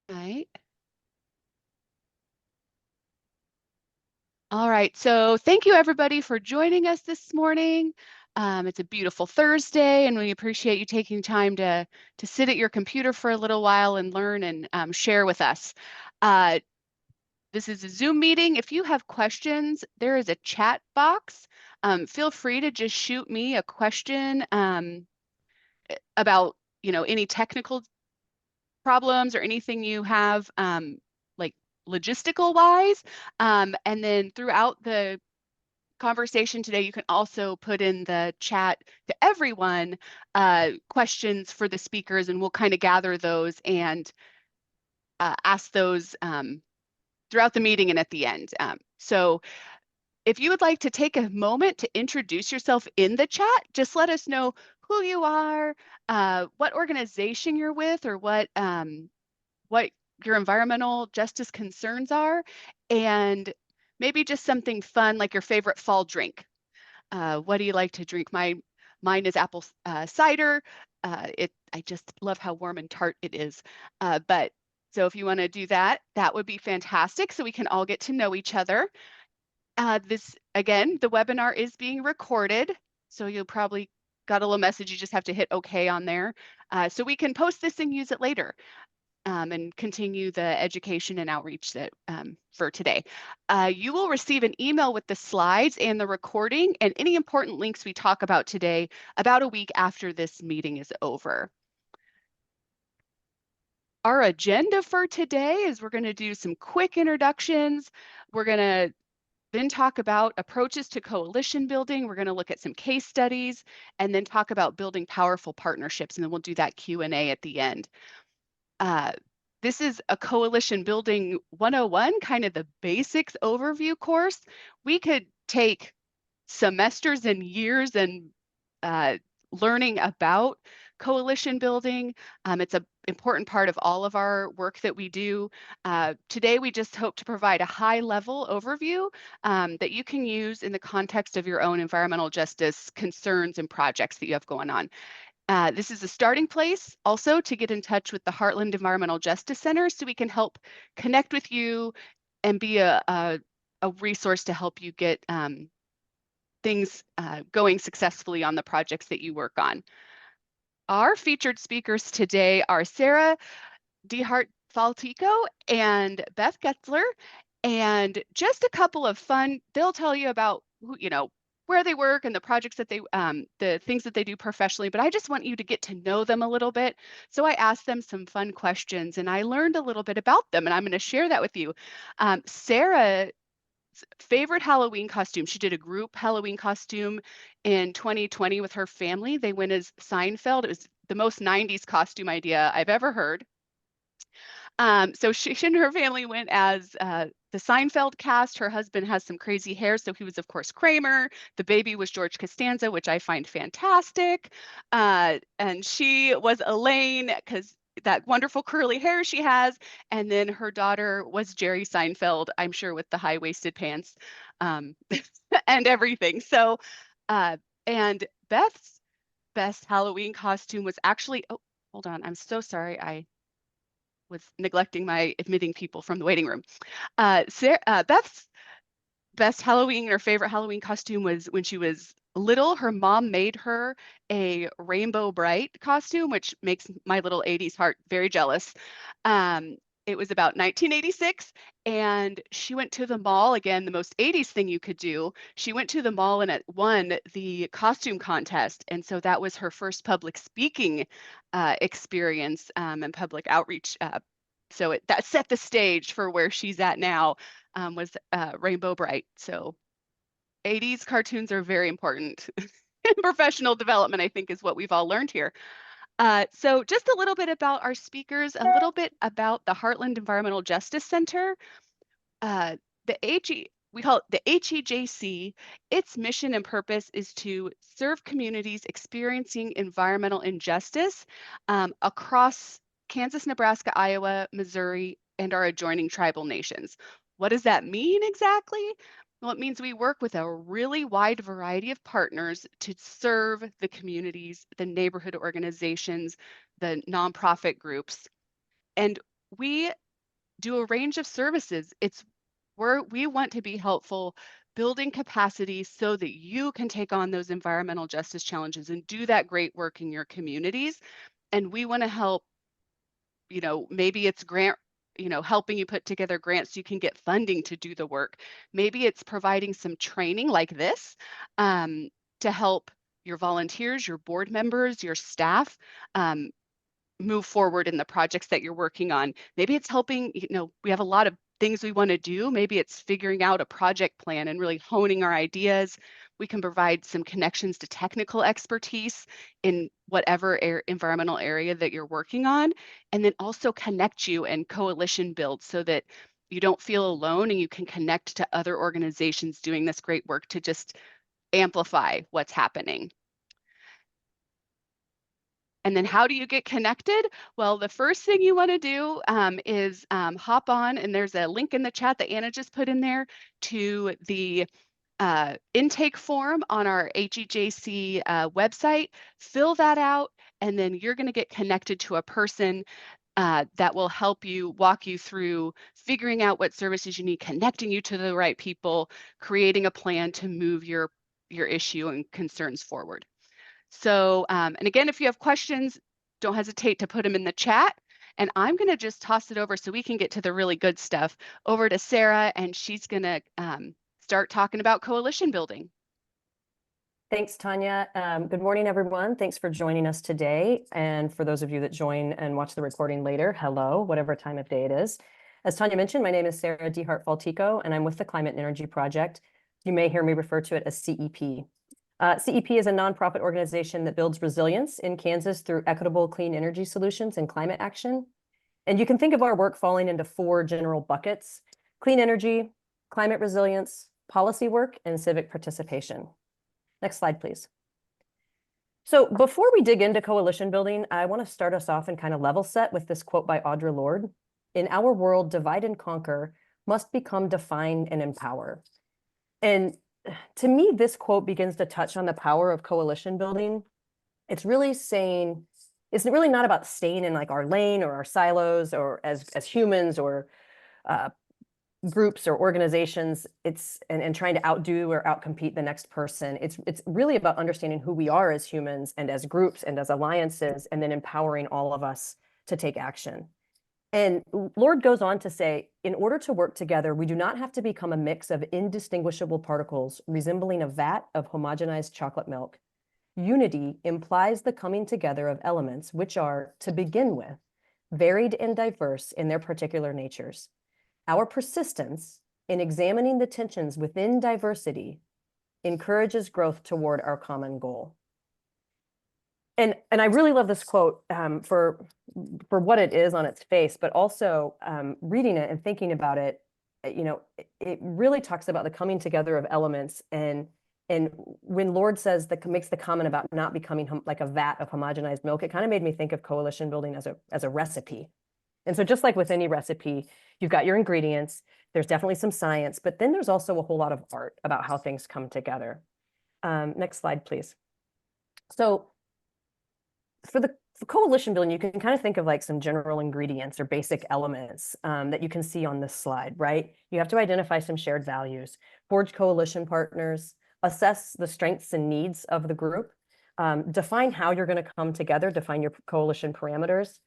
Right. All right. So thank you everybody for joining us this morning. It's a beautiful Thursday, and we appreciate you taking time to sit at your computer for a little while and learn and share with us. Uh, this is a Zoom meeting. If you have questions, there is a chat box. Feel free to just shoot me a question about any technical problems or anything you have like logistical wise. And then throughout the conversation today, you can also put in the chat to everyone questions for the speakers, and we'll kind of gather those and ask those throughout the meeting and at the end. So if you would like to take a moment to introduce yourself in the chat, just let us know who you are, what organization you're with, or what your environmental justice concerns are, and maybe just something fun like your favorite fall drink. What do you like to drink? Mine is apple cider. I just love how warm and tart it is. But so if you want to do that, that would be fantastic. So we can all get to know each other. This again, the webinar is being recorded, so you'll probably got a little message. You just have to hit OK on there, so we can post this and use it later. And continue the education and outreach that for today. You will receive an email with the slides and the recording and any important links we talk about today about a week after this meeting is over. Our agenda for today is we're going to do some quick introductions. We're going to then talk about approaches to coalition building. We're going to look at some case studies and then talk about building powerful partnerships. And then we'll do that Q&A at the end. Uh, this is a coalition building 101, kind of the basics overview course. We could take semesters and years and uh, learning about coalition building. It's an important part of all of our work that we do. Today, we just hope to provide a high-level overview that you can use in the context of your own environmental justice concerns and projects that you have going on. This is a starting place also to get in touch with the Heartland Environmental Justice Center so we can help connect with you and be a resource to help you get things going successfully on the projects that you work on. Our featured speakers today are Sarah Dehart Faltico and Beth Gutzler. And just a couple of fun, they'll tell you about where they work and the projects that the things that they do professionally, but I just want you to get to know them a little bit. So I asked them some fun questions and I learned a little bit about them, and I'm going to share that with you. Sarah's favorite Halloween costume, she did a group Halloween costume in 2020 with her family. They went as Seinfeld. It was the most 90s costume idea I've ever heard. So she and her family went as the Seinfeld cast. Her husband has some crazy hair, so he was, of course, Kramer. The baby was George Costanza, which I find fantastic. And she was Elaine because that wonderful curly hair she has. And then her daughter was Jerry Seinfeld, I'm sure, with the high-waisted pants and everything. So, and Beth's best Halloween costume was actually, oh, hold on, I'm so sorry. I was neglecting my admitting people from the waiting room. Beth's best Halloween or favorite Halloween costume was when she was little. Her mom made her a Rainbow Bright costume, which makes my little 80s heart very jealous. It was about 1986, and she went to the mall. Again, the most 80s thing you could do. She went to the mall and won the costume contest. And so that was her first public speaking experience and public outreach. So that set the stage for where she's at now, was Rainbow Bright. So 80s cartoons are very important. Professional development, I think, is what we've all learned here. So just a little bit about our speakers, a little bit about the Heartland Environmental Justice Center. We call it the HEJC. Its mission and purpose is to serve communities experiencing environmental injustice across Kansas, Nebraska, Iowa, Missouri, and our adjoining tribal nations. What does that mean exactly? Well, it means we work with a really wide variety of partners to serve the communities, the neighborhood organizations, the nonprofit groups. And we do a range of services. We want to be helpful building capacity so that you can take on those environmental justice challenges and do that great work in your communities. And we want to help, maybe it's helping you put together grants so you can get funding to do the work. Maybe it's providing some training like this to help your volunteers, your board members, your staff um, move forward in the projects that you're working on. Maybe it's helping, we have a lot of things we want to do. Maybe it's figuring out a project plan and really honing our ideas. We can provide some connections to technical expertise in whatever environmental area that you're working on, and then also connect you and coalition build so that you don't feel alone and you can connect to other organizations doing this great work to just amplify what's happening. And then how do you get connected? Well, the first thing you want to do is hop on, and there's a link in the chat that Anna just put in there to the intake form on our HEJC website. Fill that out, and then you're going to get connected to a person that will help you, walk you through figuring out what services you need, connecting you to the right people, creating a plan to move your issue and concerns forward. So, and again, if you have questions, don't hesitate to put them in the chat. And I'm going to just toss it over so we can get to the really good stuff over to Sarah, and she's going to start talking about coalition building. Thanks, Tanya. Good morning, everyone. Thanks for joining us today. And for those of you that join and watch the recording later, hello, whatever time of day it is. As Tanya mentioned, my name is Sarah Dehart Faltico, and I'm with the Climate and Energy Project. You may hear me refer to it as CEP. CEP is a nonprofit organization that builds resilience in Kansas through equitable clean energy solutions and climate action. And you can think of our work falling into 4 general buckets: clean energy, climate resilience, policy work, and civic participation. Next slide, please. So before we dig into coalition building, I want to start us off and kind of level set with this quote by Audre Lorde. In our world, divide and conquer must become define and empower. And to me, this quote begins to touch on the power of coalition building. It's really saying, it's really not about staying in like our lane or our silos or as humans or groups or organizations. It's and trying to outdo or outcompete the next person. It's really about understanding who we are as humans and as groups and as alliances, and then empowering all of us to take action. And Lorde goes on to say, in order to work together, we do not have to become a mix of indistinguishable particles resembling a vat of homogenized chocolate milk. Unity implies the coming together of elements which are, to begin with, varied and diverse in their particular natures. Our persistence in examining the tensions within diversity encourages growth toward our common goal. And I really love this quote for what it is on its face, but also reading it and thinking about it, it really talks about the coming together of elements. And when Lorde says that, makes the comment about not becoming like a vat of homogenized milk, it kind of made me think of coalition building as a recipe. And so just like with any recipe, you've got your ingredients, there's definitely some science, but then there's also a whole lot of art about how things come together. Next slide, please. So for coalition building, you can kind of think of like some general ingredients or basic elements that you can see on this slide, right? You have to identify some shared values, forge coalition partners, assess the strengths and needs of the group, define how you're going to come together, define your coalition parameters,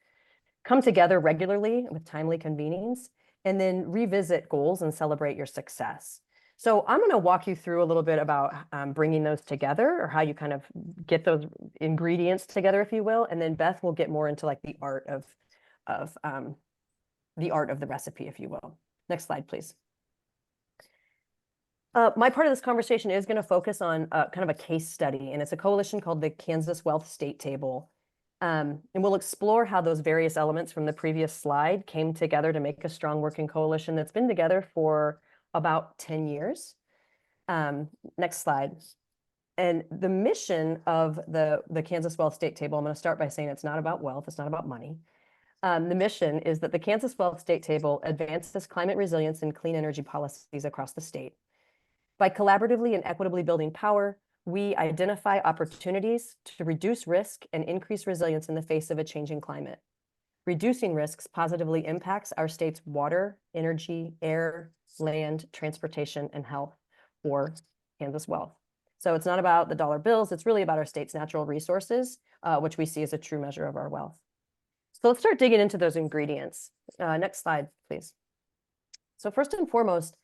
come together regularly with timely convenings, and then revisit goals and celebrate your success. So I'm going to walk you through a little bit about bringing those together, or how you kind of get those ingredients together, if you will. And then Beth will get more into like the art of the recipe, if you will. Next slide, please. My part of this conversation is going to focus on kind of a case study, and it's a coalition called the Kansas Wealth State Table. And we'll explore how those various elements from the previous slide came together to make a strong working coalition that's been together for about 10 years. Next slide. And the mission of the Kansas Wealth State Table, I'm going to start by saying it's not about wealth, it's not about money. The mission is that the Kansas Wealth State Table advances climate resilience and clean energy policies across the state. By collaboratively and equitably building power, we identify opportunities to reduce risk and increase resilience in the face of a changing climate. reducing risks positively impacts our state's water, energy, air, land, transportation, and health, or Kansas wealth. So it's not about the dollar bills, it's really about our state's natural resources, which we see as a true measure of our wealth. So let's start digging into those ingredients. Next slide, please. So first and foremost,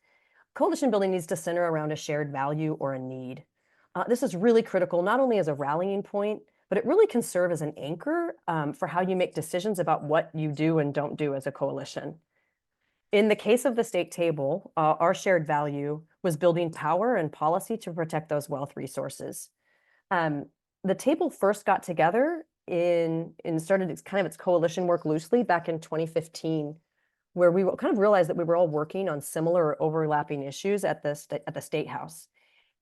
coalition building needs to center around a shared value or a need. This is really critical, not only as a rallying point, but it really can serve as an anchor for how you make decisions about what you do and don't do as a coalition. In the case of the state table, our shared value was building power and policy to protect those wealth resources. The table first got together and started its coalition work loosely back in 2015, where we kind of realized that we were all working on similar or overlapping issues at the State House.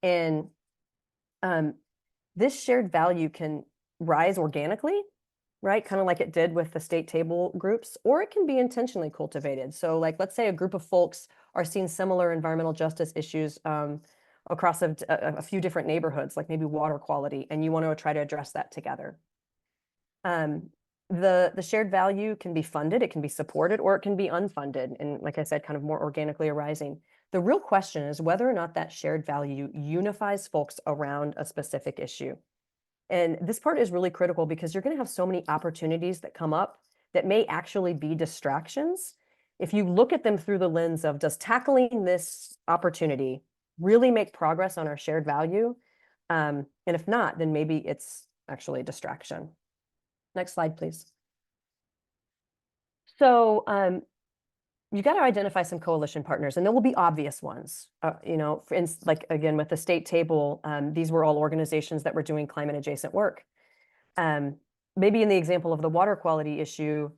And this shared value can rise organically, right? Kind of like it did with the state table groups, or it can be intentionally cultivated. So like, let's say a group of folks are seeing similar environmental justice issues across a few different neighborhoods, like maybe water quality, and you want to try to address that together. The shared value can be funded, it can be supported, or it can be unfunded, and like I said, kind of more organically arising. The real question is whether or not that shared value unifies folks around a specific issue. And this part is really critical because you're going to have so many opportunities that come up that may actually be distractions. If you look at them through the lens of, does tackling this opportunity really make progress on our shared value? And if not, then maybe it's actually a distraction. Next slide, please. So you got to identify some coalition partners, and there will be obvious ones. You know, for instance, like again, with the state table, these were all organizations that were doing climate adjacent work. Maybe in the example of the water quality issue,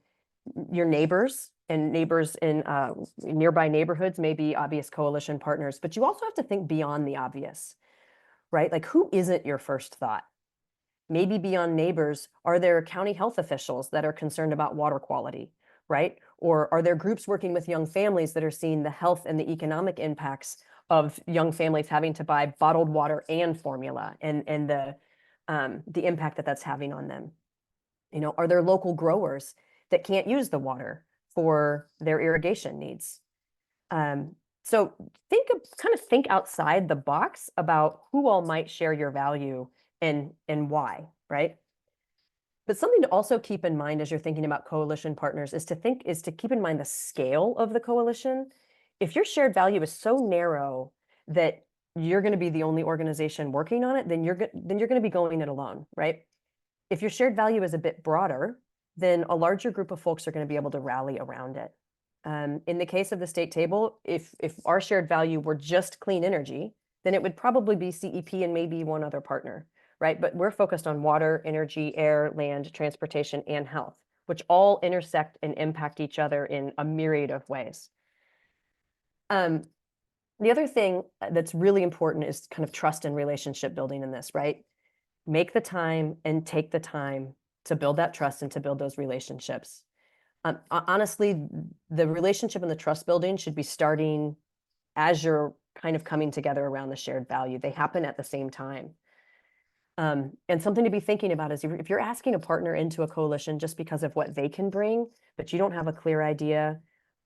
your neighbors and neighbors in nearby neighborhoods may be obvious coalition partners, but you also have to think beyond the obvious, right? Like, who isn't your first thought? Maybe beyond neighbors, are there county health officials that are concerned about water quality, right? Or are there groups working with young families that are seeing the health and the economic impacts of young families having to buy bottled water and formula, and the impact that that's having on them? You know, are there local growers that can't use the water for their irrigation needs? So kind of think outside the box about who all might share your value and why, right? But something to also keep in mind as you're thinking about coalition partners is to keep in mind the scale of the coalition. If your shared value is so narrow that you're going to be the only organization working on it, then you're going to be going it alone, right? If your shared value is a bit broader, then a larger group of folks are going to be able to rally around it. In the case of the state table, if our shared value were just clean energy, then it would probably be CEP and maybe one other partner, right? But we're focused on water, energy, air, land, transportation, and health, which all intersect and impact each other in a myriad of ways. The other thing that's really important is kind of trust and relationship building in this, right? Make the time and take the time to build that trust and to build those relationships. Honestly, the relationship and the trust building should be starting as you're kind of coming together around the shared value. They happen at the same time. And something to be thinking about is if you're asking a partner into a coalition just because of what they can bring, but you don't have a clear idea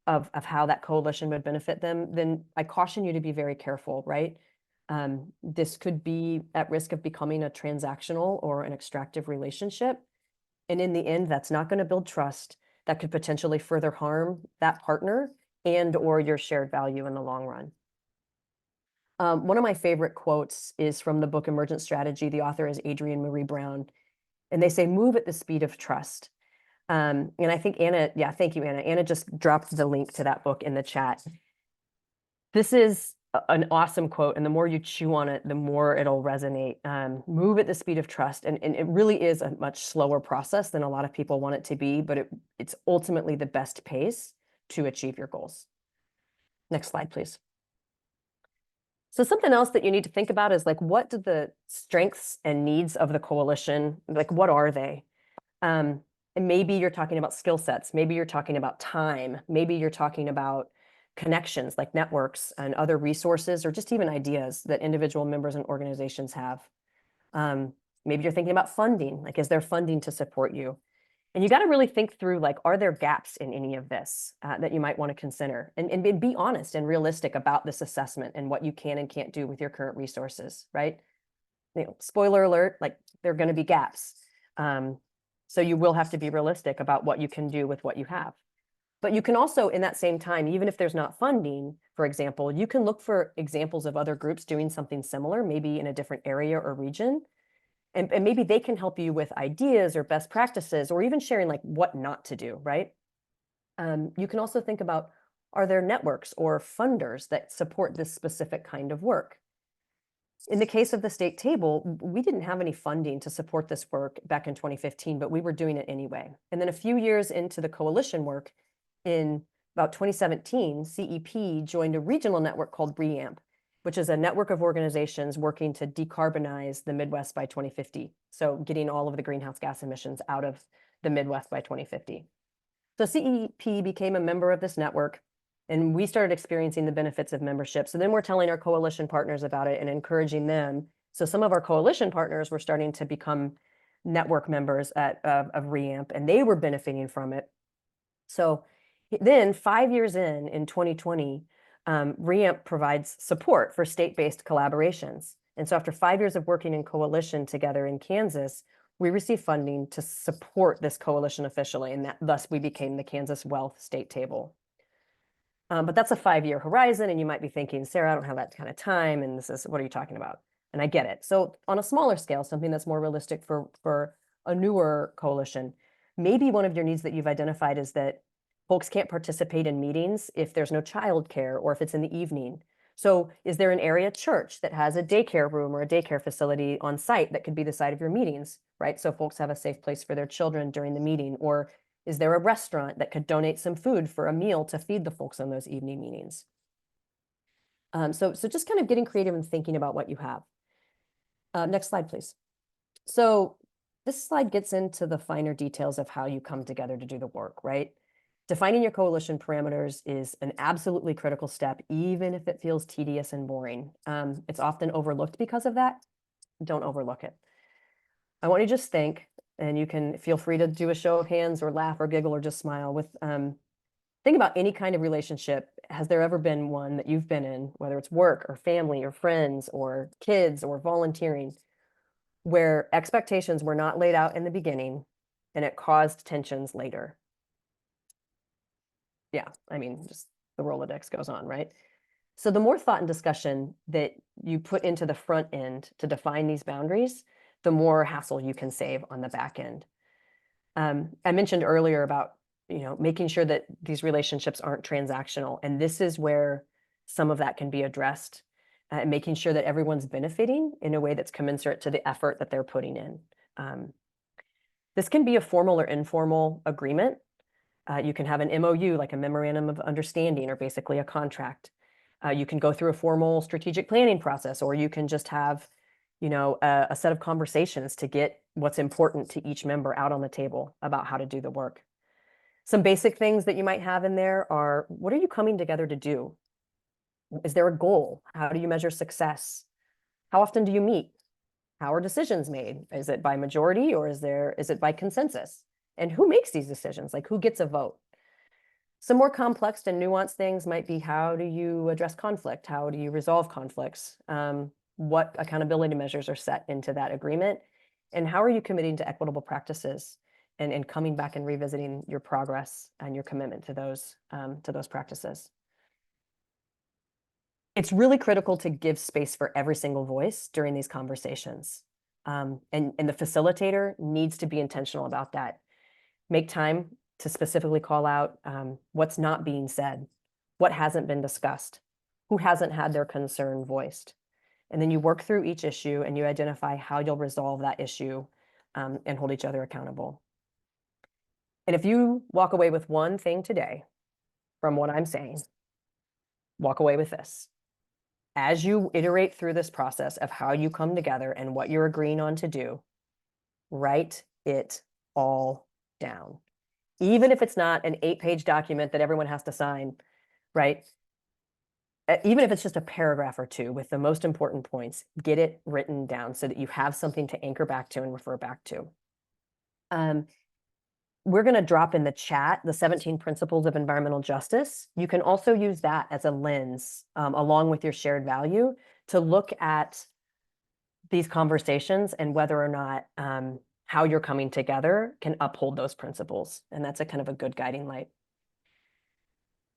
of how that coalition would benefit them, then I caution you to be very careful, right? This could be at risk of becoming a transactional or an extractive relationship. And in the end, that's not going to build trust. That could potentially further harm that partner and or your shared value in the long run. One of my favorite quotes is from the book Emergent Strategy. The author is Adrienne Marie Brown, and they say, "Move at the speed of trust." And I think Anna, yeah, thank you, Anna. Anna just dropped the link to that book in the chat. This is an awesome quote, and the more you chew on it, the more it'll resonate. Move at the speed of trust, and it really is a much slower process than a lot of people want it to be, but it's ultimately the best pace to achieve your goals. Next slide, please. So something else that you need to think about is like, what do the strengths and needs of the coalition, like what are they? And maybe you're talking about skill sets, maybe you're talking about time, maybe you're talking about connections like networks and other resources, or just even ideas that individual members and organizations have. Maybe you're thinking about funding, like is there funding to support you? And you got to really think through, like, are there gaps in any of this that you might want to consider? And be honest and realistic about this assessment and what you can and can't do with your current resources, right? Spoiler alert, like, there are going to be gaps. So you will have to be realistic about what you can do with what you have. But you can also, in that same time, even if there's not funding, for example, you can look for examples of other groups doing something similar, maybe in a different area or region. And maybe they can help you with ideas or best practices, or even sharing like what not to do, right? You can also think about, are there networks or funders that support this specific kind of work? In the case of the state table, we didn't have any funding to support this work back in 2015, but we were doing it anyway. And then a few years into the coalition work, in about 2017, CEP joined a regional network called REAMP, which is a network of organizations working to decarbonize the Midwest by 2050. So getting all of the greenhouse gas emissions out of the Midwest by 2050. So CEP became a member of this network, and we started experiencing the benefits of membership. So then we're telling our coalition partners about it and encouraging them. So some of our coalition partners were starting to become network members of REAMP, and they were benefiting from it. So then 5 years in 2020, REAMP provides support for state-based collaborations. And so after 5 years of working in coalition together in Kansas, we received funding to support this coalition officially, and thus we became the Kansas Wealth State Table. But that's a 5-year horizon, and you might be thinking, Sarah, I don't have that kind of time, and what are you talking about? And I get it. So on a smaller scale, something that's more realistic for a newer coalition, maybe one of your needs that you've identified is that folks can't participate in meetings if there's no childcare or if it's in the evening. So is there an area church that has a daycare room or a daycare facility on site that could be the site of your meetings, right? So folks have a safe place for their children during the meeting. Or is there a restaurant that could donate some food for a meal to feed the folks on those evening meetings? So just kind of getting creative and thinking about what you have. Next slide, please. So this slide gets into the finer details of how you come together to do the work, right? Defining your coalition parameters is an absolutely critical step, even if it feels tedious and boring. It's often overlooked because of that. Don't overlook it. I want you to just think, and you can feel free to do a show of hands or laugh or giggle or just smile with, think about any kind of relationship. Has there ever been one that you've been in, whether it's work or family or friends or kids or volunteering, where expectations were not laid out in the beginning and it caused tensions later? Yeah, I mean, just the Rolodex goes on, right? So the more thought and discussion that you put into the front end to define these boundaries, the more hassle you can save on the back end. I mentioned earlier about, making sure that these relationships aren't transactional. And this is where some of that can be addressed, making sure that everyone's benefiting in a way that's commensurate to the effort that they're putting in. This can be a formal or informal agreement. You can have an MOU, like a memorandum of understanding, or basically a contract. You can go through a formal strategic planning process, or you can just have, a set of conversations to get what's important to each member out on the table about how to do the work. Some basic things that you might have in there are, what are you coming together to do? Is there a goal? How do you measure success? How often do you meet? How are decisions made? Is it by majority, or is it by consensus? And who makes these decisions? Like, who gets a vote? Some more complex and nuanced things might be, how do you address conflict? How do you resolve conflicts? What accountability measures are set into that agreement? And how are you committing to equitable practices and coming back and revisiting your progress and your commitment to those practices? It's really critical to give space for every single voice during these conversations. And the facilitator needs to be intentional about that. Make time to specifically call out what's not being said, what hasn't been discussed, who hasn't had their concern voiced. And then you work through each issue and you identify how you'll resolve that issue and hold each other accountable. And if you walk away with one thing today from what I'm saying, walk away with this. As you iterate through this process of how you come together and what you're agreeing on to do, write it all down. Even if it's not an 8-page document that everyone has to sign, right? Even if it's just a paragraph or two with the most important points, get it written down so that you have something to anchor back to and refer back to. we're going to drop in the chat the 17 principles of environmental justice. You can also use that as a lens along with your shared value to look at these conversations and whether or not how you're coming together can uphold those principles. And that's a kind of a good guiding light.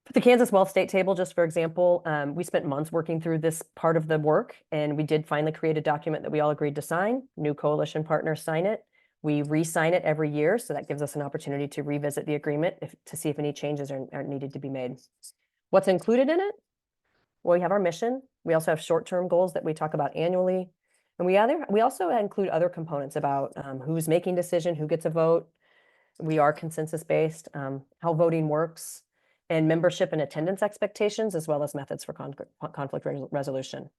For the Kansas Wealth State Table, just for example, we spent months working through this part of the work, and we did finally create a document that we all agreed to sign. New coalition partners sign it. We re-sign it every year, so that gives us an opportunity to revisit the agreement to see if any changes are needed to be made. What's included in it? Well, we have our mission. We also have short-term goals that we talk about annually. And we also include other components about who's making decision, who gets a vote. We are consensus-based, how voting works, and membership and attendance expectations, as well as methods for conflict resolution.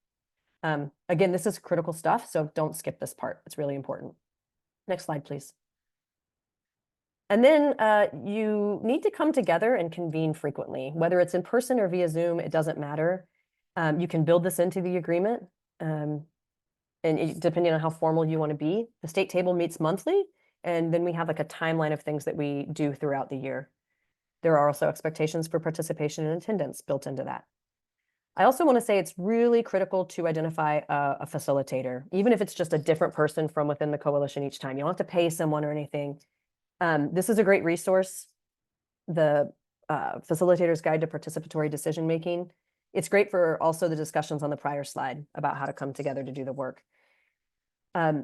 Again, this is critical stuff, so don't skip this part. It's really important. Next slide, please. And then you need to come together and convene frequently, whether it's in person or via Zoom, it doesn't matter. You can build this into the agreement, and depending on how formal you want to be. The state table meets monthly, and then we have like a timeline of things that we do throughout the year. There are also expectations for participation and attendance built into that. I also want to say it's really critical to identify a facilitator, even if it's just a different person from within the coalition each time. You don't have to pay someone or anything. This is a great resource, the Facilitator's Guide to Participatory Decision Making. It's great for also the discussions on the prior slide about how to come together to do the work.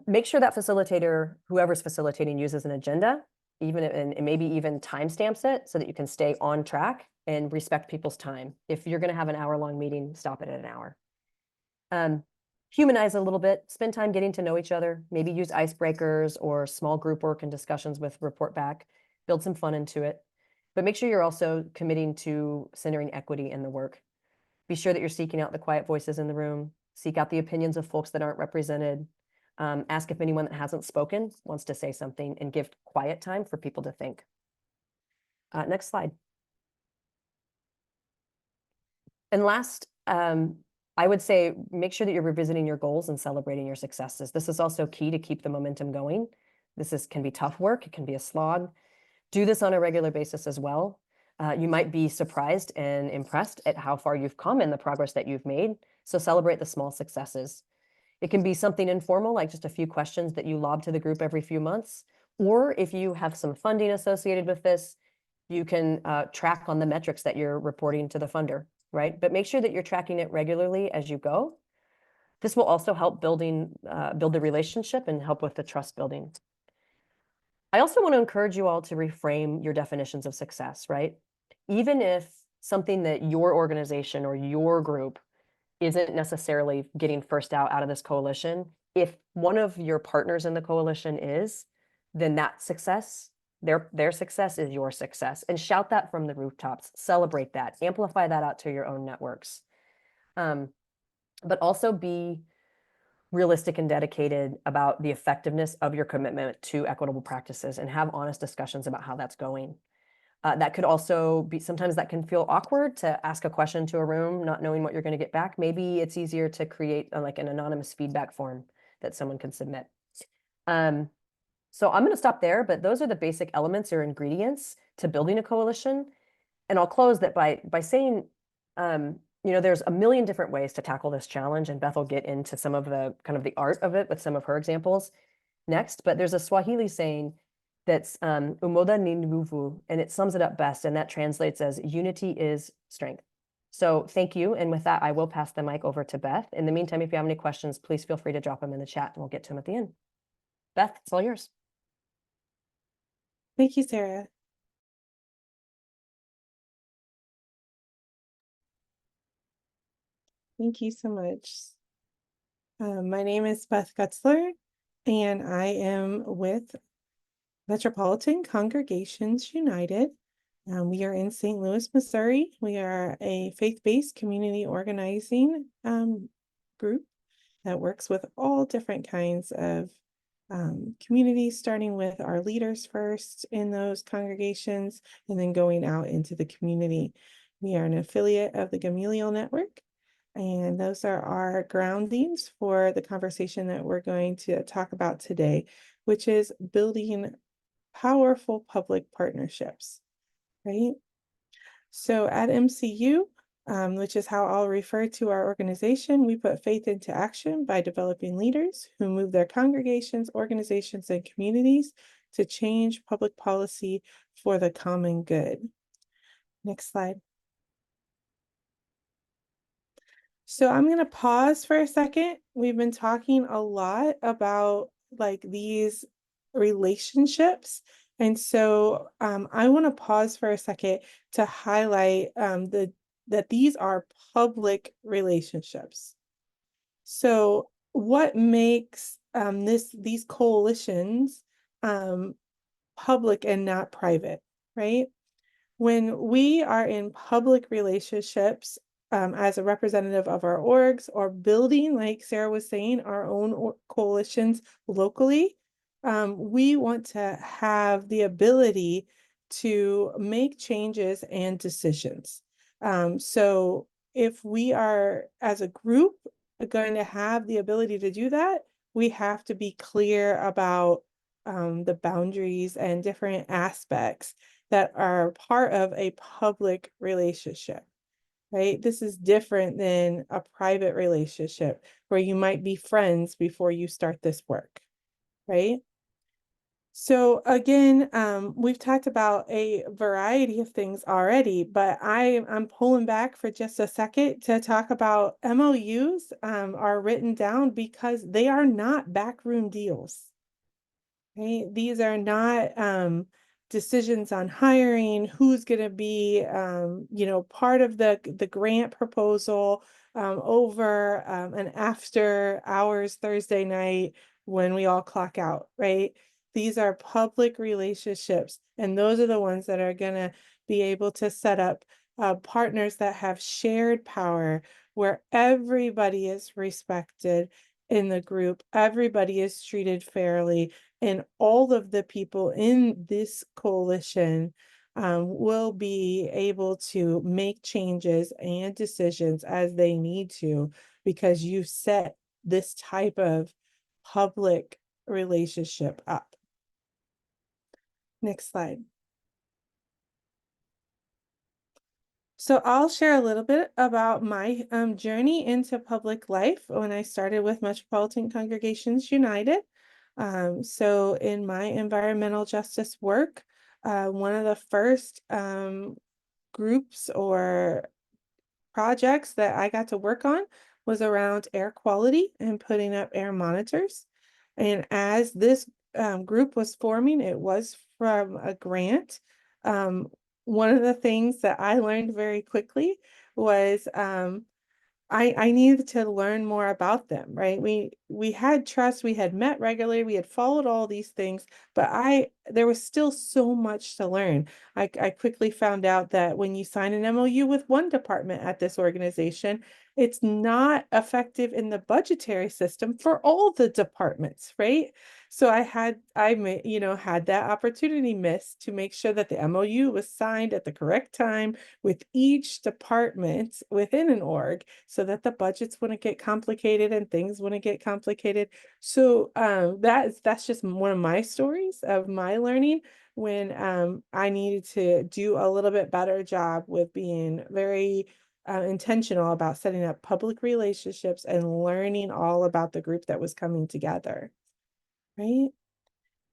Make sure that facilitator, whoever's facilitating, uses an agenda, and maybe even timestamps it so that you can stay on track and respect people's time. If you're going to have an hour-long meeting, stop it at an hour. Humanize a little bit, spend time getting to know each other, maybe use icebreakers or small group work and discussions with report back, build some fun into it. But make sure you're also committing to centering equity in the work. Be sure that you're seeking out the quiet voices in the room, seek out the opinions of folks that aren't represented, ask if anyone that hasn't spoken wants to say something, and give quiet time for people to think. Next slide. And last, I would say make sure that you're revisiting your goals and celebrating your successes. This is also key to keep the momentum going. Can be tough work. It can be a slog. Do this on a regular basis as well. You might be surprised and impressed at how far you've come and the progress that you've made. So celebrate the small successes. It can be something informal, like just a few questions that you lob to the group every few months. Or if you have some funding associated with this, you can track on the metrics that you're reporting to the funder, right? But make sure that you're tracking it regularly as you go. This will also help build the relationship and help with the trust building. I also want to encourage you all to reframe your definitions of success, right? Even if something that your organization or your group isn't necessarily getting first out of this coalition, if one of your partners in the coalition is, then that success, their success is your success. And shout that from the rooftops, celebrate that, amplify that out to your own networks. But also be realistic and dedicated about the effectiveness of your commitment to equitable practices and have honest discussions about how that's going. That could also be, sometimes that can feel awkward to ask a question to a room, not knowing what you're going to get back. Maybe it's easier to create like an anonymous feedback form that someone can submit. So I'm going to stop there, but those are the basic elements or ingredients to building a coalition. And I'll close that by saying, there's a million different ways to tackle this challenge, and Beth will get into some of the kind of the art of it with some of her examples next. But there's a Swahili saying that's umoja ni nguvu, and it sums it up best, and that translates as unity is strength. So thank you. And with that, I will pass the mic over to Beth. In the meantime, if you have any questions, please feel free to drop them in the chat and we'll get to them at the end. Beth, it's all yours. Thank you, Sarah. Thank you so much. My name is Beth Gutzler, and I am with Metropolitan Congregations United. We are in St. Louis, Missouri. We are a faith-based community organizing group that works with all different kinds of communities, starting with our leaders first in those congregations and then going out into the community. We are an affiliate of the Gamaliel Network, and those are our groundings for the conversation that we're going to talk about today, which is building powerful public partnerships, right? So at MCU, which is how I'll refer to our organization, we put faith into action by developing leaders who move their congregations, organizations, and communities to change public policy for the common good. Next slide. So I'm going to pause for a second. We've been talking a lot about like these relationships. And so I want to pause for a second to highlight that these are public relationships. So what makes these coalitions public and not private, right? When we are in public relationships as a representative of our orgs or building, like Sarah was saying, our own coalitions locally, we want to have the ability to make changes and decisions. So if we are, as a group, going to have the ability to do that, we have to be clear about the boundaries and different aspects that are part of a public relationship, right? This is different than a private relationship where you might be friends before you start this work, right? So again, we've talked about a variety of things already, but I'm pulling back for just a second to talk about MOUs are written down because they are not backroom deals. Right? These are not decisions on hiring, who's going to be, part of the grant proposal over an after hours Thursday night when we all clock out, right? These are public relationships, and those are the ones that are going to be able to set up partners that have shared power where everybody is respected in the group, everybody is treated fairly, and all of the people in this coalition will be able to make changes and decisions as they need to, because you set this type of public relationship up. Next slide. So I'll share a little bit about my journey into public life when I started with Metropolitan Congregations United. So in my environmental justice work, one of the first groups or projects that I got to work on was around air quality and putting up air monitors. And as this group was forming, it was from a grant. One of the things that I learned very quickly was I needed to learn more about them, right? We had trust, we had met regularly, we had followed all these things, but there was still so much to learn. I quickly found out that when you sign an MOU with one department at this organization, it's not effective in the budgetary system for all the departments, right? So I had that opportunity missed to make sure that the MOU was signed at the correct time with each department within an org so that the budgets wouldn't get complicated and things wouldn't get complicated. So that's just one of my stories of my learning when I needed to do a little bit better job with being very intentional about setting up public relationships and learning all about the group that was coming together, right?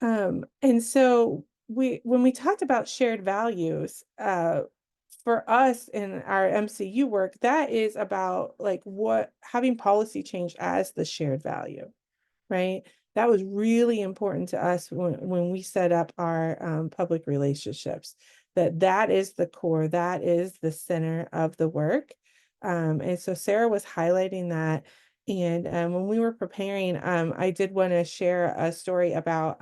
And so when we talked about shared values, for us in our MCU work, that is about like having policy change as the shared value, right? That was really important to us when we set up our public relationships, that is the core, that is the center of the work. And so Sarah was highlighting that. And when we were preparing, I did want to share a story about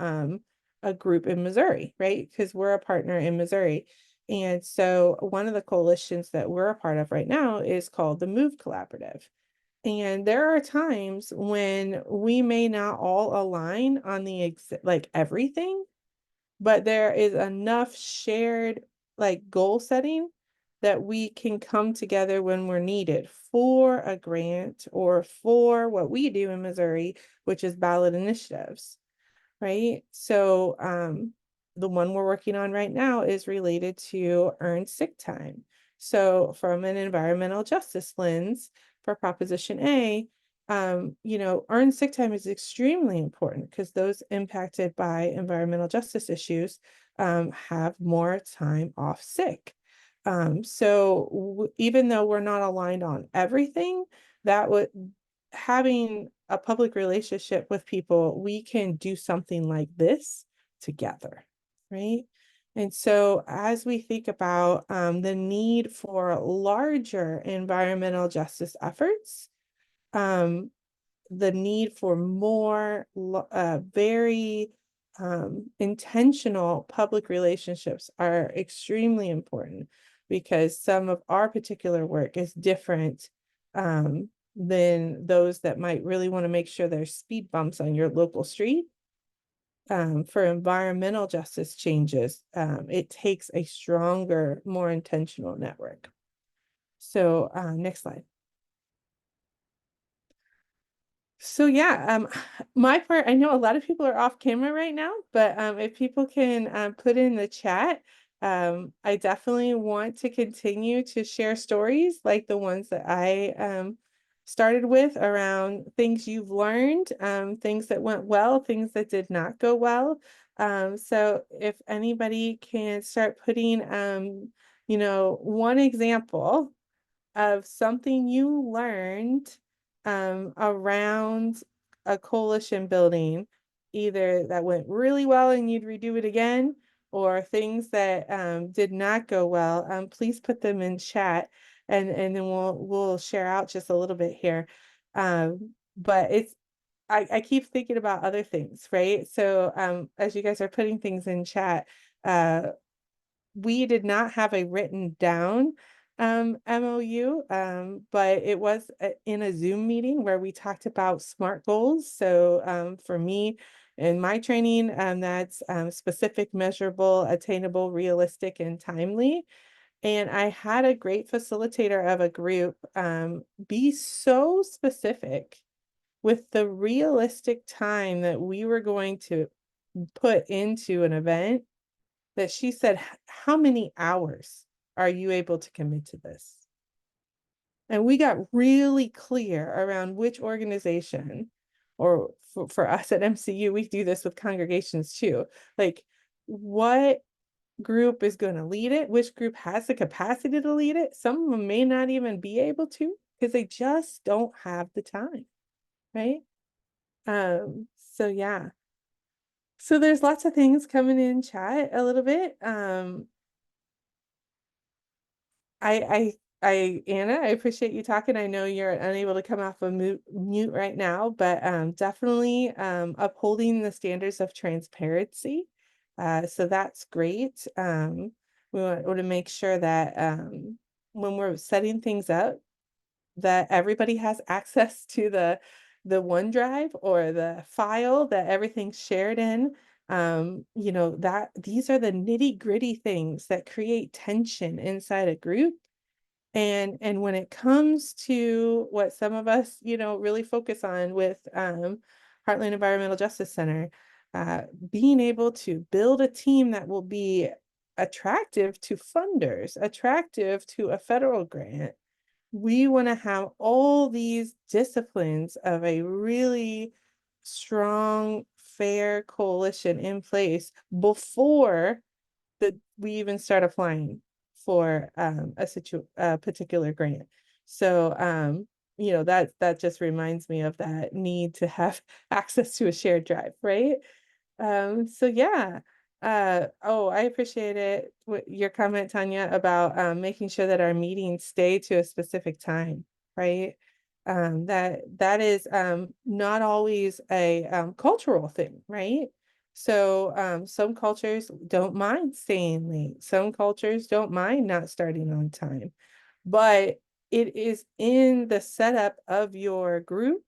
a group in Missouri, right? Because we're a partner in Missouri. And so one of the coalitions that we're a part of right now is called the Move Collaborative. And there are times when we may not all align on like everything, but there is enough shared like goal setting that we can come together when we're needed for a grant or for what we do in Missouri, which is ballot initiatives, right? So the one we're working on right now is related to earned sick time. So from an environmental justice lens for Proposition A, earned sick time is extremely important because those impacted by environmental justice issues have more time off sick. So even though we're not aligned on everything, that would having a public relationship with people, we can do something like this together, right? And so as we think about the need for larger environmental justice efforts, the need for more very intentional public relationships are extremely important because some of our particular work is different than those that might really want to make sure there's speed bumps on your local street. For environmental justice changes, it takes a stronger, more intentional network. So next slide. So yeah, my part, I know a lot of people are off camera right now, but if people can put in the chat, I definitely want to continue to share stories like the ones that I started with around things you've learned, things that went well, things that did not go well. So if anybody can start putting, one example of something you learned around a coalition building, either that went really well and you'd redo it again, or things that did not go well, please put them in chat and then we'll share out just a little bit here. But I keep thinking about other things, right? So as you guys are putting things in chat, we did not have a written down MOU, but it was in a Zoom meeting where we talked about SMART goals. So for me, in my training, that's specific, measurable, attainable, realistic, and timely. And I had a great facilitator of a group be so specific with the realistic time that we were going to put into an event that she said, how many hours are you able to commit to this? And we got really clear around which organization, or for us at MCU, we do this with congregations too. Like what group is going to lead it? Which group has the capacity to lead it? Some of them may not even be able to because they just don't have the time, right? So yeah. So there's lots of things coming in chat a little bit. Anna, I appreciate you talking. I know you're unable to come off of mute right now, but definitely upholding the standards of transparency. So that's great. We want to make sure that when we're setting things up, that everybody has access to the OneDrive or the file that everything's shared in. That these are the nitty-gritty things that create tension inside a group. And when it comes to what some of us, really focus on with Heartland Environmental Justice Center, being able to build a team that will be attractive to funders, attractive to a federal grant, we want to have all these disciplines of a really strong, fair coalition in place before we even start applying for a particular grant. So that just reminds me of that need to have access to a shared drive, right? So yeah. I appreciate it. Your comment, Tanya, about making sure that our meetings stay to a specific time, right? That is not always a cultural thing, right? So some cultures don't mind staying late. Some cultures don't mind not starting on time. But it is in the setup of your group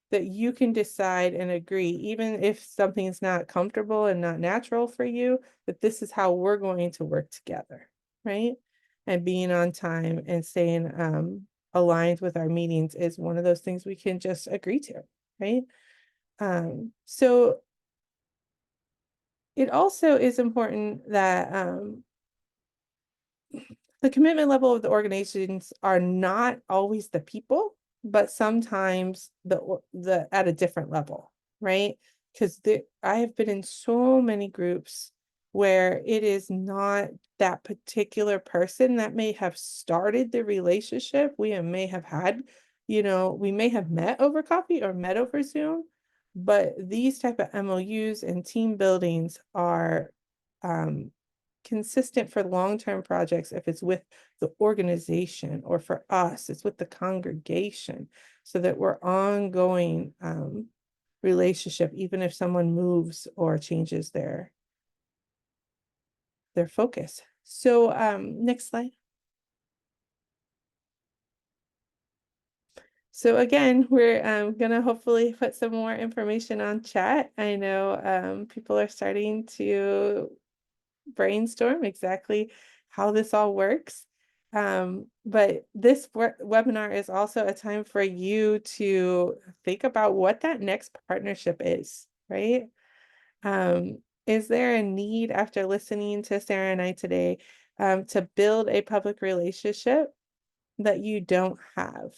that you can decide and agree, even if something's not comfortable and not natural for you, that this is how we're going to work together, right? And being on time and staying aligned with our meetings is one of those things we can just agree to, right? So it also is important that the commitment level of the organizations are not always the people, but sometimes the at a different level, right? Because I have been in so many groups where it is not that particular person that may have started the relationship. We may have had, we may have met over coffee or met over Zoom, but these type of MOUs and team buildings are consistent for long-term projects if it's with the organization, or for us, it's with the congregation, so that we're ongoing relationship, even if someone moves or changes their focus. So next slide. So again, we're gonna hopefully put some more information on chat. I know people are starting to brainstorm exactly how this all works. But this webinar is also a time for you to think about what that next partnership is, right? Is there a need, after listening to Sarah and I today, to build a public relationship that you don't have?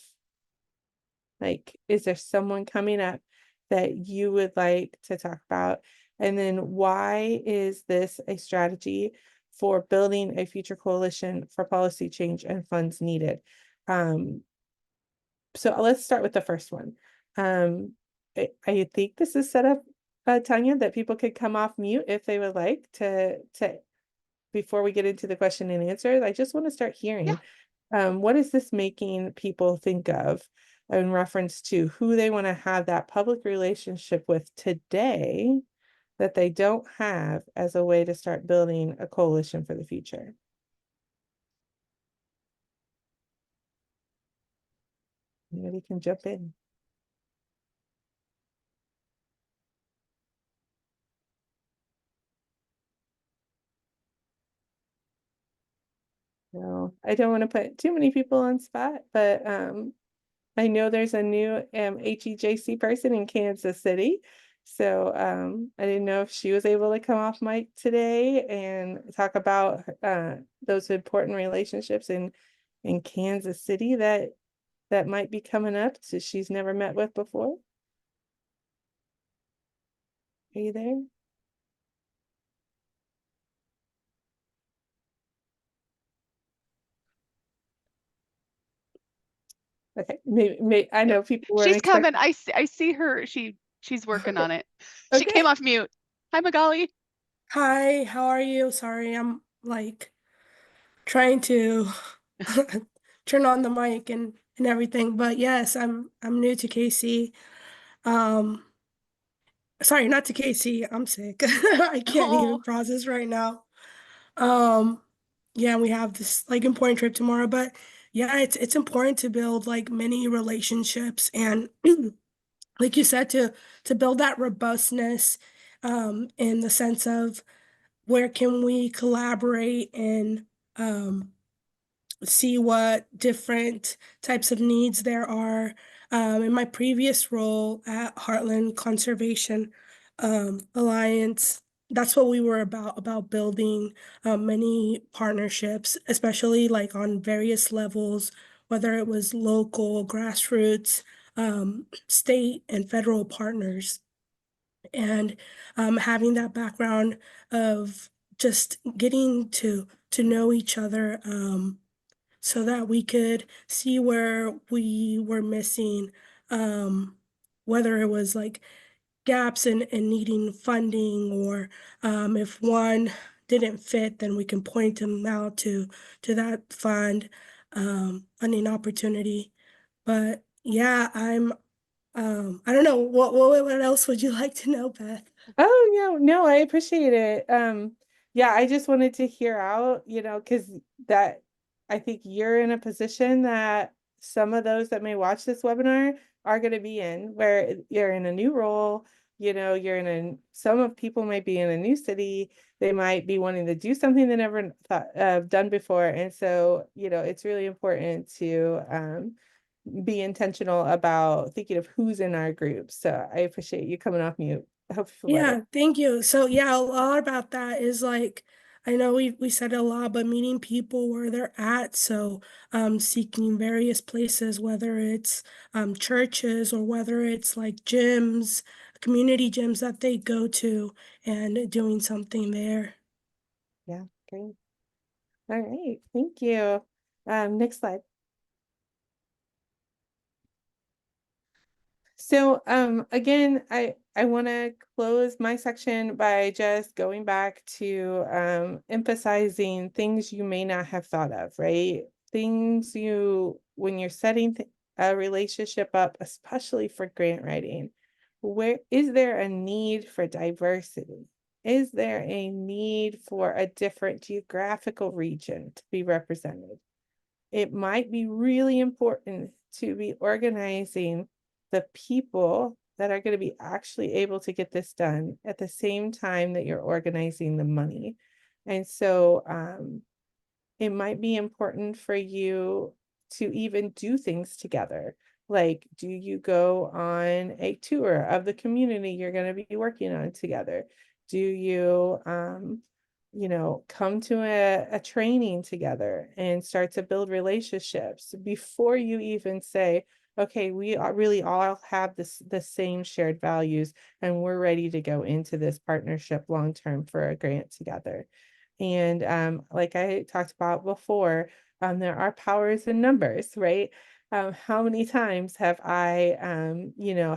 Like, is there someone coming up that you would like to talk about? And then why is this a strategy for building a future coalition for policy change and funds needed? So let's start with the first one. I think this is set up, Tanya, that people could come off mute if they would like to before we get into the question and answers. I just want to start hearing. What is this making people think of in reference to who they want to have that public relationship with today that they don't have, as a way to start building a coalition for the future? Anybody can jump in. No, I don't want to put too many people on spot, but I know there's a new HEJC person in Kansas City. So I didn't know if she was able to come off mic today and talk about those important relationships in Kansas City that might be coming up, so she's never met with before. Are you there? Okay, maybe I know people weren't She's expecting. coming. I see her. She's working on it. She Okay. came off mute. Hi, Magali. Hi, how are you? Sorry, I'm like trying to turn on the mic and everything. But yes, I'm new to KC. Um, sorry, not to KC. I'm sick. I can't Oh, even process right now. Um, yeah, we have this like important trip tomorrow, but yeah, it's important to build like many relationships and like you said, to build that robustness in the sense of where can we collaborate and see what different types of needs there are. In my previous role at Heartland Conservation Alliance, that's what we were about building many partnerships, especially like on various levels, whether it was local, grassroots, state, and federal partners. And having that background of just getting to know each other so that we could see where we were missing, whether it was like gaps in needing funding, or if one didn't fit, then we can point them out to that fund funding opportunity. But yeah, I don't know, what else would you like to know, Beth? Oh, no, I appreciate it. Yeah, I just wanted to hear out, because that I think you're in a position that some of those that may watch this webinar are going to be in, where you're in a new role, some of people might be in a new city, they might be wanting to do something they never thought done before. And so, it's really important to be intentional about thinking of who's in our group. So I appreciate you coming off mute. What Yeah, thank you. So yeah, a lot about that is like I know we said a lot, but meeting people where they're at. So seeking various places, whether it's churches or whether it's like gyms, community gyms that they go to and doing something there. Yeah, great. All right, thank you. Next slide. So again, I want to close my section by just going back to emphasizing things you may not have thought of, right? Things you, when you're setting a relationship up, especially for grant writing, where is there a need for diversity? Is there a need for a different geographical region to be represented? It might be really important to be organizing the people that are going to be actually able to get this done at the same time that you're organizing the money. And so it might be important for you to even do things together. Like, do you go on a tour of the community you're going to be working on together? Do you, come to a training together and start to build relationships before you even say, okay, we are really all have the same shared values and we're ready to go into this partnership long term for a grant together. And like I talked about before, there are powers in numbers, right? How many times have I,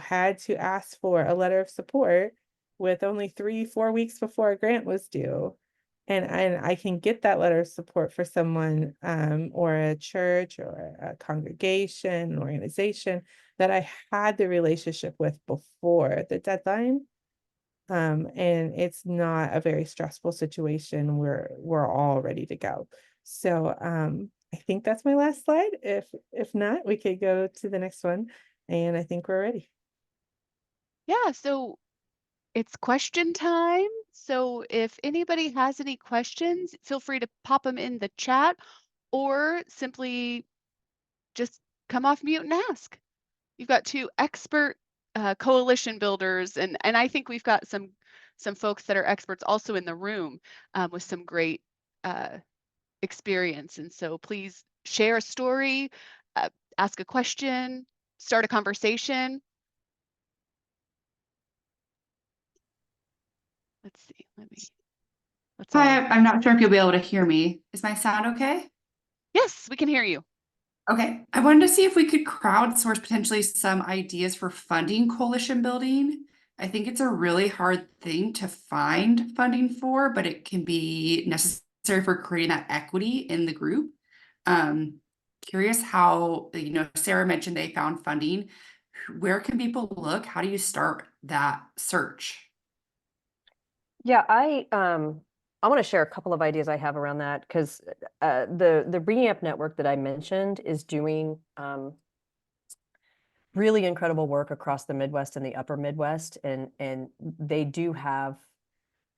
had to ask for a letter of support with only 3-4 weeks before a grant was due? And I can get that letter of support for someone or a church or a congregation, an organization that I had the relationship with before the deadline. And it's not a very stressful situation. We're all ready to go. So I think that's my last slide. If not, we could go to the next one. And I think we're ready. Yeah, so it's question time. So if anybody has any questions, feel free to pop them in the chat or simply just come off mute and ask. You've got two expert coalition builders, and I think we've got some folks that are experts also in the room with some great experience. And so please share a story, ask a question, start a conversation. Let's see. Let's all. Hi, I'm not sure if you'll be able to hear me. Is my sound okay? Yes, we can hear you. Okay. I wanted to see if we could crowdsource potentially some ideas for funding coalition building. I think it's a really hard thing to find funding for, but it can be necessary for creating that equity in the group. Curious how, Sarah mentioned they found funding. Where can people look? How do you start that search? Yeah, I want to share a couple of ideas I have around that because the REAMP network that I mentioned is doing really incredible work across the Midwest and the Upper Midwest, and they do have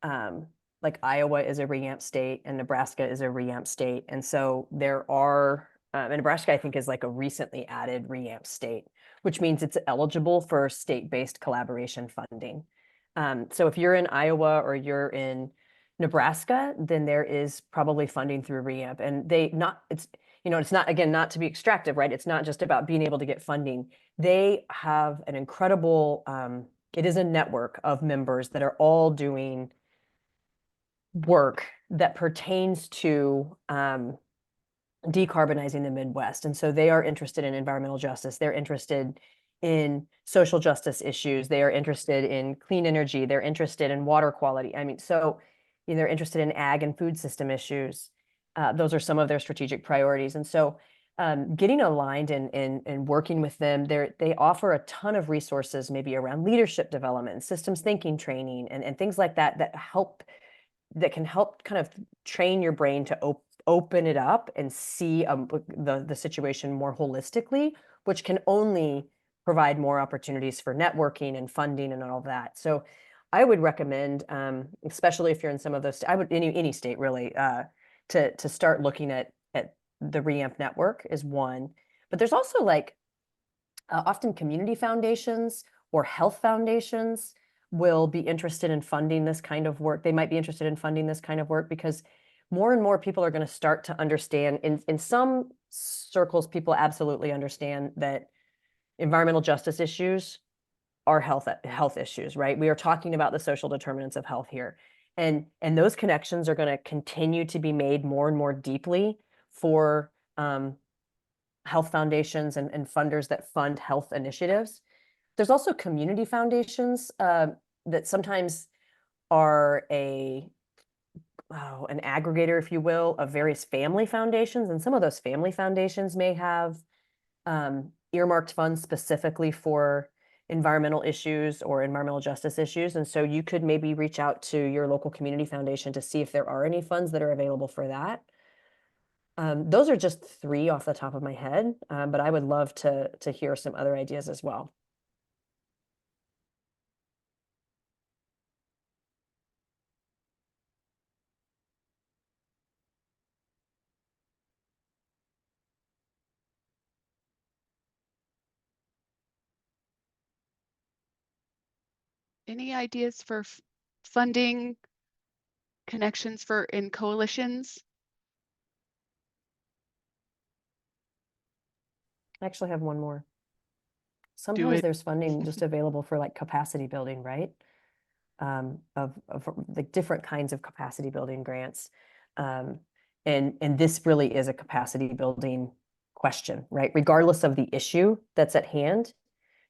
like Iowa is a REAMP state and Nebraska is a REAMP state, and so there are and Nebraska I think is like a recently added REAMP state, which means it's eligible for state-based collaboration funding. So if you're in Iowa or you're in Nebraska, then there is probably funding through REAMP, and it's not, again, not to be extractive, right? It's not just about being able to get funding. They have an incredible, it is a network of members that are all doing work that pertains to decarbonizing the Midwest. And so they are interested in environmental justice. They're interested in social justice issues. They are interested in clean energy. They're interested in water quality. I mean, so they're interested in ag and food system issues. Those are some of their strategic priorities. And so getting aligned and working with them, they offer a ton of resources, maybe around leadership development, systems thinking training, and things like that that can help kind of train your brain to open it up and see the situation more holistically, which can only provide more opportunities for networking and funding and all of that. So I would recommend, especially if you're in some of those, any state really, to start looking at the REAMP network is one. But there's also like often community foundations or health foundations will be interested in funding this kind of work. They might be interested in funding this kind of work because more and more people are going to start to understand. In some circles, people absolutely understand that environmental justice issues are health issues, right? We are talking about the social determinants of health here. And those connections are going to continue to be made more and more deeply for health foundations and funders that fund health initiatives. There's also community foundations that sometimes are an aggregator, if you will, of various family foundations. And some of those family foundations may have earmarked funds specifically for environmental issues or environmental justice issues. And so you could maybe reach out to your local community foundation to see if there are any funds that are available for that. Those are just 3 off the top of my head, but I would love to hear some other ideas as well. Any ideas for funding connections in coalitions? I actually have one more. Do Sometimes it. there's funding just available for like capacity building, right? Of like different kinds of capacity building grants. And this really is a capacity building question, right? Regardless of the issue that's at hand,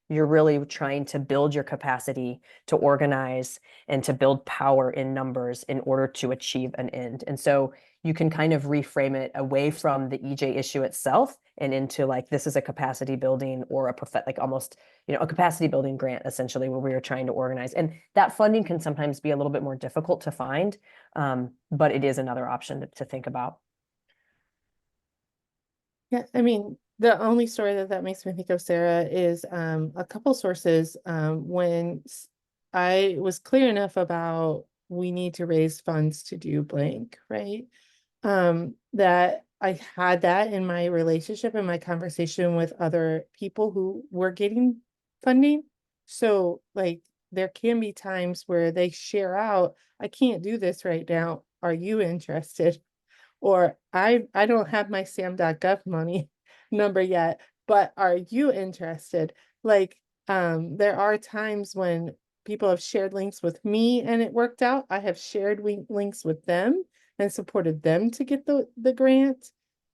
you're really trying to build your capacity to organize and to build power in numbers in order to achieve an end. And so you can kind of reframe it away from the EJ issue itself and into like, this is a capacity building or like almost, a capacity building grant, essentially, where we are trying to organize. And that funding can sometimes be a little bit more difficult to find, but it is another option to think about. Yeah, I mean, the only story that makes me think of, Sarah, is a couple sources. When I was clear enough about we need to raise funds to do blank, right? That I had that in my relationship and my conversation with other people who were getting funding. So like there can be times where they share out, I can't do this right now. Are you interested? Or I don't have my sam.gov money number yet, but are you interested? Like, there are times when people have shared links with me and it worked out. I have shared links with them and supported them to get the grant.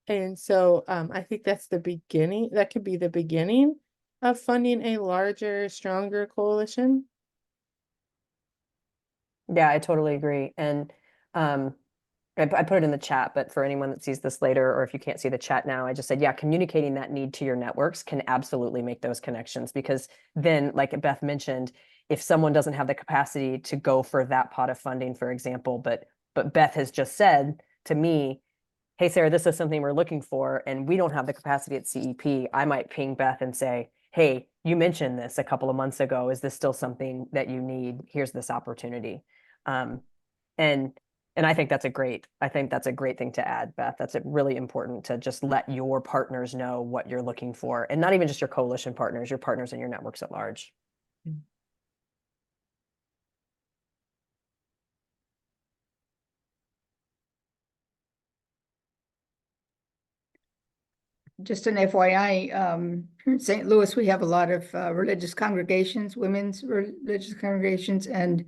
And so I think that's the beginning. That could be the beginning of funding a larger, stronger coalition. Yeah, I totally agree. And I put it in the chat, but for anyone that sees this later, or if you can't see the chat now, I just said, yeah, communicating that need to your networks can absolutely make those connections, because then, like Beth mentioned, if someone doesn't have the capacity to go for that pot of funding, for example, but Beth has just said to me, hey, Sarah, this is something we're looking for, and we don't have the capacity at CEP, I might ping Beth and say, hey, you mentioned this a couple of months ago. Is this still something that you need? Here's this opportunity. And I think that's a great thing to add, Beth. That's really important to just let your partners know what you're looking for, and not even just your coalition partners, your partners in your networks at large. Just an FYI, here in St. Louis, we have a lot of religious congregations, women's religious congregations, and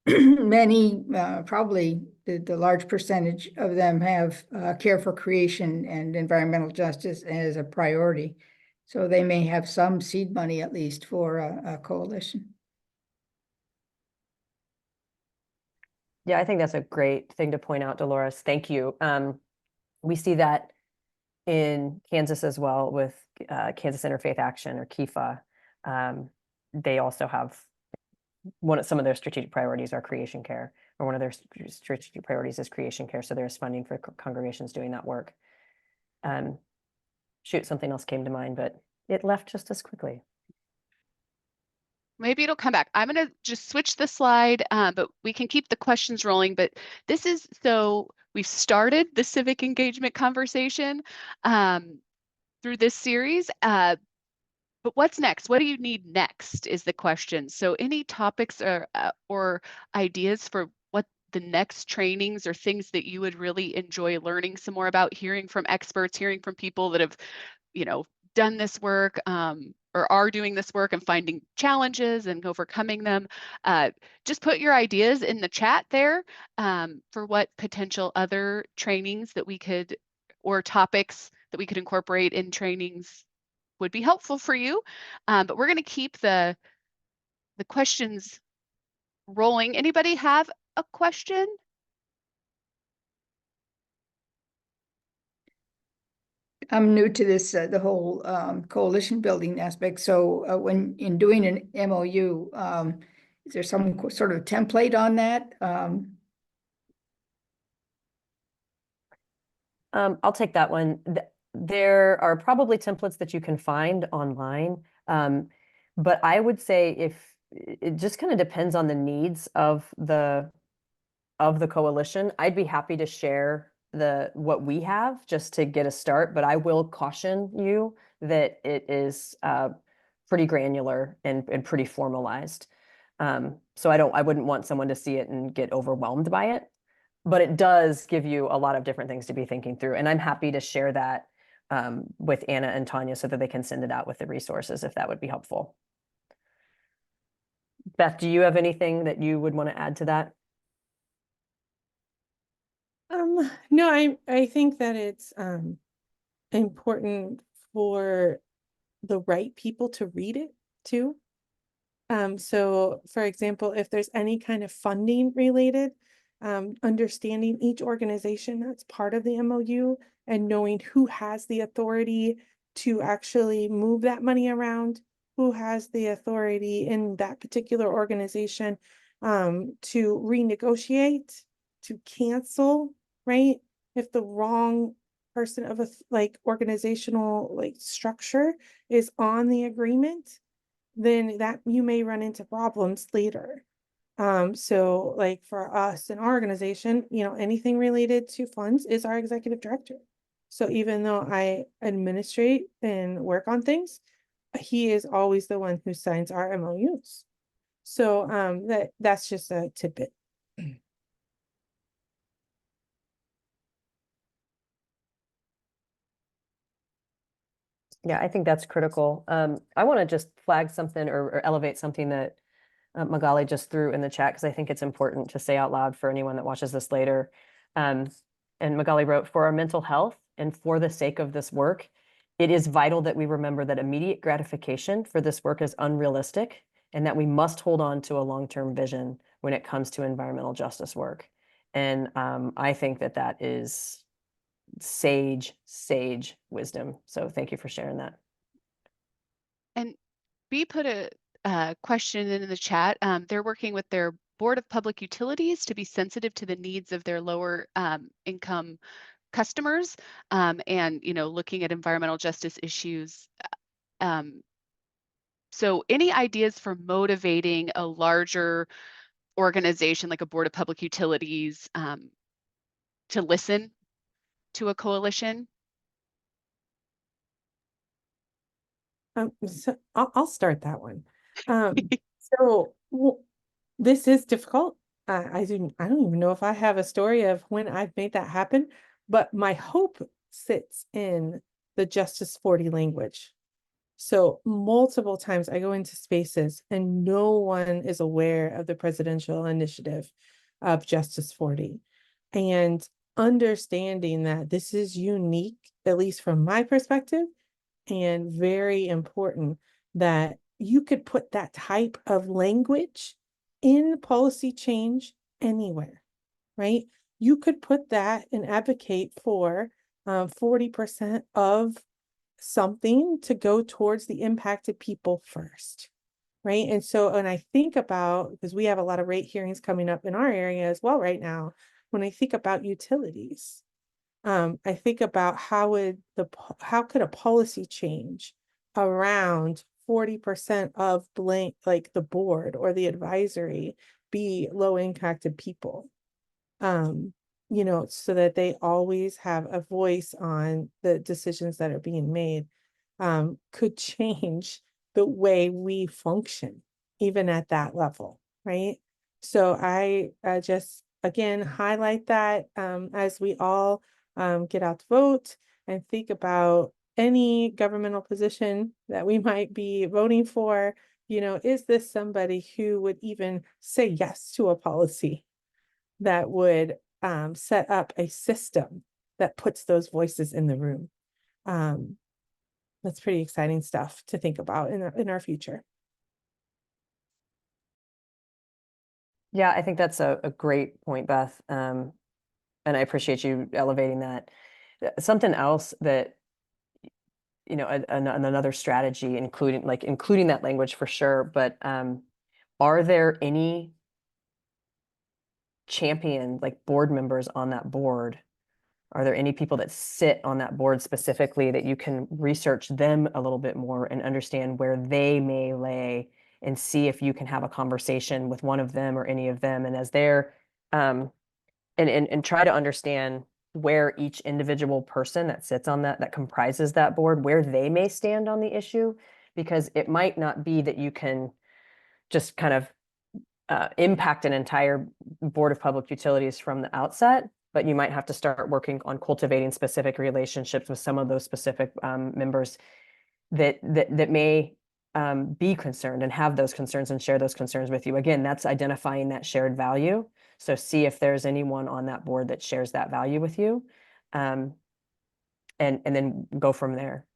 many, probably the large percentage of them have care for creation and environmental justice as a priority. So they may have some seed money at least for a coalition. Yeah, I think that's a great thing to point out, Dolores. Thank you. We see that in Kansas as well with Kansas Interfaith Action, or KIFA. They also have some of their strategic priorities are creation care, or one of their strategic priorities is creation care. So there's funding for congregations doing that work. Shoot, something else came to mind, but it left just as quickly. Maybe it'll come back. I'm going to just switch the slide, but we can keep the questions rolling. But this is, so we've started the civic engagement conversation through this series. But what's next? What do you need next is the question. So any topics or ideas for what the next trainings or things that you would really enjoy learning some more about, hearing from experts, hearing from people that have, you know, done this work or are doing this work and finding challenges and overcoming them. Just put your ideas in the chat there for what potential other trainings that we could, or topics that we could incorporate in trainings would be helpful for you. But we're going to keep the questions rolling. Anybody have a question? I'm new to this, the whole coalition building aspect. So when in doing an MOU, is there some sort of template on that? I'll take that one. There are probably templates that you can find online. But I would say if it just kind of depends on the needs of the coalition, I'd be happy to share what we have just to get a start, but I will caution you that it is pretty granular and pretty formalized. So I wouldn't want someone to see it and get overwhelmed by it, but it does give you a lot of different things to be thinking through. And I'm happy to share that with Anna and Tanya so that they can send it out with the resources if that would be helpful. Beth, do you have anything that you would want to add to that? No, I think that it's important for the right people to read it too. So for example, if there's any kind of funding related, understanding each organization that's part of the MOU and knowing who has the authority to actually move that money around, who has the authority in that particular organization to renegotiate, to cancel, right? If the wrong person of a organizational structure is on the agreement, then that you may run into problems later. So like for us in our organization, anything related to funds is our executive director. So even though I administrate and work on things, he is always the one who signs our MOUs. So that's just a tidbit. Yeah, I think that's critical. I want to just flag something or elevate something that Magali just threw in the chat because I think it's important to say out loud for anyone that watches this later. And Magali wrote, for our mental health and for the sake of this work, it is vital that we remember that immediate gratification for this work is unrealistic and that we must hold on to a long-term vision when it comes to environmental justice work. And I think that that is sage wisdom. So thank you for sharing that. And B put a question in the chat. They're working with their Board of Public Utilities to be sensitive to the needs of their lower income customers and looking at environmental justice issues. So any ideas for motivating a larger organization like a Board of Public Utilities to listen to a coalition? So I'll start that one. So this is difficult. I don't even know if I have a story of when I've made that happen, but my hope sits in the Justice 40 language. So multiple times I go into spaces and no one is aware of the presidential initiative of Justice 40. And understanding that this is unique, at least from my perspective, and very important that you could put that type of language in policy change anywhere, right? You could put that and advocate for 40% of something to go towards the impacted people first, right? And so when I think about, because we have a lot of rate hearings coming up in our area as well right now, when I think about utilities, I think about how could a policy change around 40% of blank, like the board or the advisory, be low impacted people, so that they always have a voice on the decisions that are being made, could change the way we function, even at that level, right? So I just, again, highlight that as we all get out to vote and think about any governmental position that we might be voting for. Is this somebody who would even say yes to a policy that would set up a system that puts those voices in the room? That's pretty exciting stuff to think about in our future. Yeah, I think that's a great point, Beth. And I appreciate you elevating that. Something else that, another strategy, including that language for sure, but are there any champion, like board members on that board? Are there any people that sit on that board specifically that you can research them a little bit more and understand where they may lay, and see if you can have a conversation with one of them or any of them, and as they're and try to understand where each individual person that sits on that comprises that board, where they may stand on the issue, because it might not be that you can just kind of impact an entire board of public utilities from the outset, but you might have to start working on cultivating specific relationships with some of those specific members that may be concerned and have those concerns and share those concerns with you. Again, that's identifying that shared value. So see if there's anyone on that board that shares that value with you, and then go from there.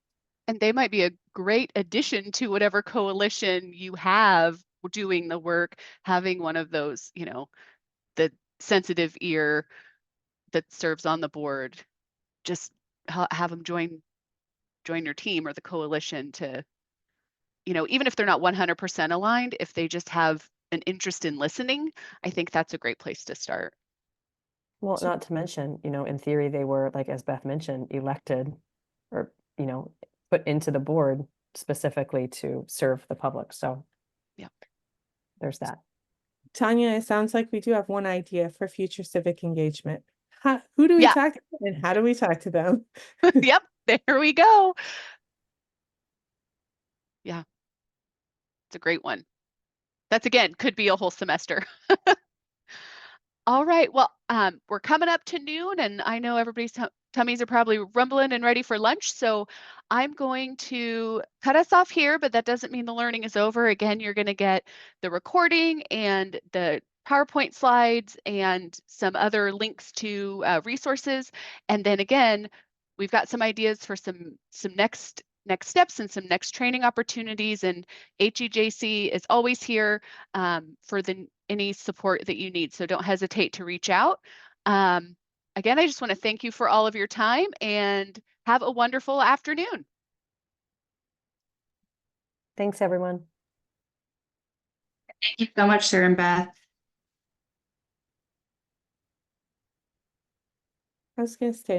And they might be a great addition to whatever coalition you have doing the work, having one of those, the sensitive ear that serves on the board. Just have them join your team or the coalition to, even if they're not 100% aligned, if they just have an interest in listening, I think that's a great place to start. Well, not to mention, in theory, they were, like, as Beth mentioned, elected or, put into the board specifically to serve the public. So yeah, there's that. Tanya, it sounds like we do have one idea for future civic engagement. Who do we talk to and how do we talk to them? Yep, there we go. Yeah, it's a great one. That's, again, could be a whole semester. All right, well, we're coming up to noon, and I know everybody's tummies are probably rumbling and ready for lunch, so I'm going to cut us off here, but that doesn't mean the learning is over. Again, you're going to get the recording and the PowerPoint slides and some other links to resources. And then again, we've got some ideas for some next steps and some next training opportunities, and HEJC is always here for any support that you need, so don't hesitate to reach out. Again, I just want to thank you for all of your time and have a wonderful afternoon. Thanks, everyone. Thank you so much, Sarah and Beth. I was going to stay